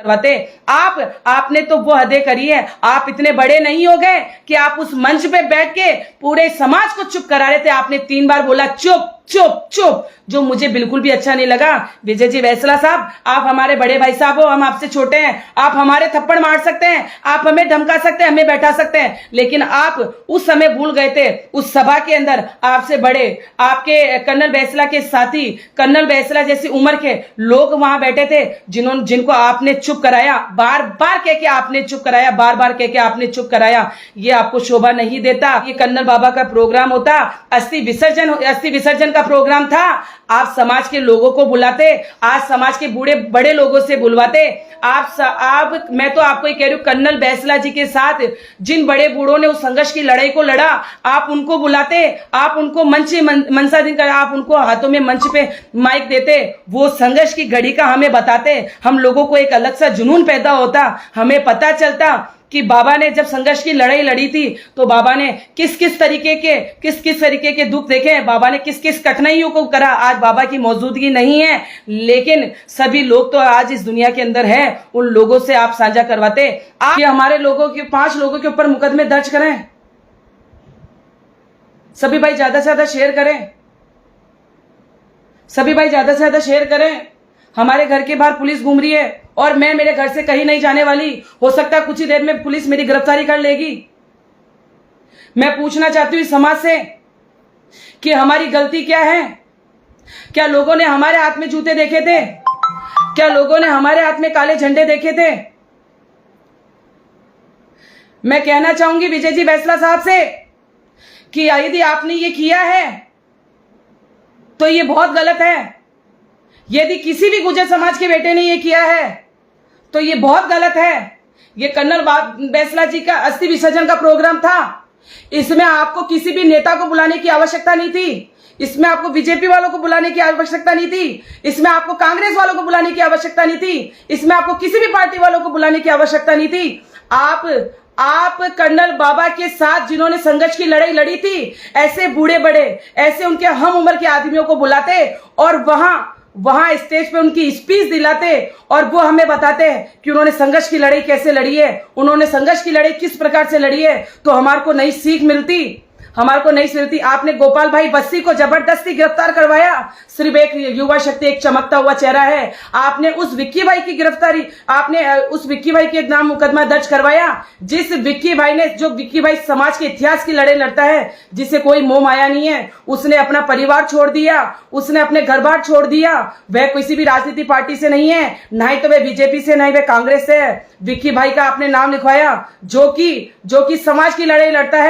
करवाते। आपने तो वो हदें करी है। आप इतने बड़े नहीं हो गए कि आप उस मंच पे बैठ के पूरे समाज को चुप करा रहे थे। आपने 3 बार बोला चुप चुप चुप, जो मुझे बिल्कुल भी अच्छा नहीं लगा। विजय जी वैसला साहब, आप हमारे बड़े भाई साहब हो, हम आपसे छोटे हैं। आप हमारे थप्पड़ मार सकते हैं, आप हमें धमका सकते हैं, हमें बैठा सकते हैं, लेकिन आप उस समय भूल गए थे। उस सभा के अंदर आपसे बड़े, आपके कर्नल बैसला के साथी, कर्नल बैसला जैसी उम्र के लोग वहां बैठे थे, जिनको आपने चुप कराया। बार बार कह के आपने चुप कराया, बार बार कह के आपने चुप कराया। ये आपको शोभा नहीं देता। ये कर्नल बाबा का प्रोग्राम होता, अस्थि विसर्जन का प्रोग्राम था। आप समाज के लोगों को बुलाते, आज समाज के बूढ़े बड़े लोगों से बुलवाते। मैं तो आपको ही कह रही हूँ, कर्नल बैसला जी के साथ जिन बड़े बूढ़ों ने उस संघर्ष की लड़ाई को लड़ा, आप उनको बुलाते, आप उनको मनसा दिन कर, आप उनको हाथों में मंच पे माइक देते, वो संघर्ष की घड़ी का हमें बताते। हम लोगों को एक अलग सा जुनून पैदा होता, हमें पता चलता कि बाबा ने जब संघर्ष की लड़ाई लड़ी थी तो बाबा ने किस किस तरीके के दुख देखे, बाबा ने किस किस कठिनाइयों को करा। आज बाबा की मौजूदगी नहीं है, लेकिन सभी लोग तो आज इस दुनिया के अंदर हैं। उन लोगों से आप साझा करवाते। आप हमारे लोगों के 5 लोगों के ऊपर मुकदमे दर्ज करें। सभी भाई ज्यादा से ज्यादा शेयर करें, सभी भाई ज्यादा से ज्यादा शेयर करें। हमारे घर के बाहर पुलिस घूम रही है और मैं मेरे घर से कहीं नहीं जाने वाली। हो सकता है कुछ ही देर में पुलिस मेरी गिरफ्तारी कर लेगी। मैं पूछना चाहती हूँ समाज से कि हमारी गलती क्या है? क्या लोगों ने हमारे हाथ में जूते देखे थे? क्या लोगों ने हमारे हाथ में काले झंडे देखे थे? मैं कहना चाहूंगी विजय जी बैसला साहब से कि यदि आपने ये किया है तो ये बहुत गलत है। यदि किसी भी गुर्जर समाज के बेटे ने ये किया है तो ये बहुत गलत है। ये कर्नल बैसला जी का अस्थि विसर्जन का प्रोग्राम था। इसमें आपको किसी भी नेता को बुलाने की आवश्यकता नहीं थी। इसमें आपको बीजेपी वालों को बुलाने की आवश्यकता नहीं थी। इसमें आपको कांग्रेस वालों को बुलाने की आवश्यकता नहीं थी। इसमें आपको किसी भी पार्टी वालों को बुलाने की आवश्यकता नहीं थी। आप कर्नल बाबा के साथ जिन्होंने संघर्ष की लड़ाई लड़ी थी, ऐसे बूढ़े बड़े, ऐसे उनके हम उम्र के आदमियों को बुलाते और वहां स्टेज पे उनकी स्पीच दिलाते और वो हमें बताते हैं कि उन्होंने संघर्ष की लड़ाई कैसे लड़ी है, उन्होंने संघर्ष की लड़ाई किस प्रकार से लड़ी है, तो हमारे को नई सीख मिलती, हमारे को नहीं मिलती। आपने गोपाल भाई बस्सी को जबरदस्ती गिरफ्तार करवाया। सिर्फ एक युवा शक्ति, एक चमकता हुआ चेहरा है। आपने उस विक्की भाई की गिरफ्तारी, आपने उस विक्की भाई के नाम मुकदमा दर्ज करवाया, जो विक्की भाई समाज के इतिहास की लड़ाई लड़ता है, जिसे कोई मोह माया नहीं है। उसने अपना परिवार छोड़ दिया, उसने अपने घर बार छोड़ दिया। वह किसी भी राजनीतिक पार्टी से नहीं है, ना ही तो वह बीजेपी से, ना ही वह कांग्रेस से है। विक्की भाई का आपने नाम लिखवाया, जो कि समाज की लड़ाई लड़ता है।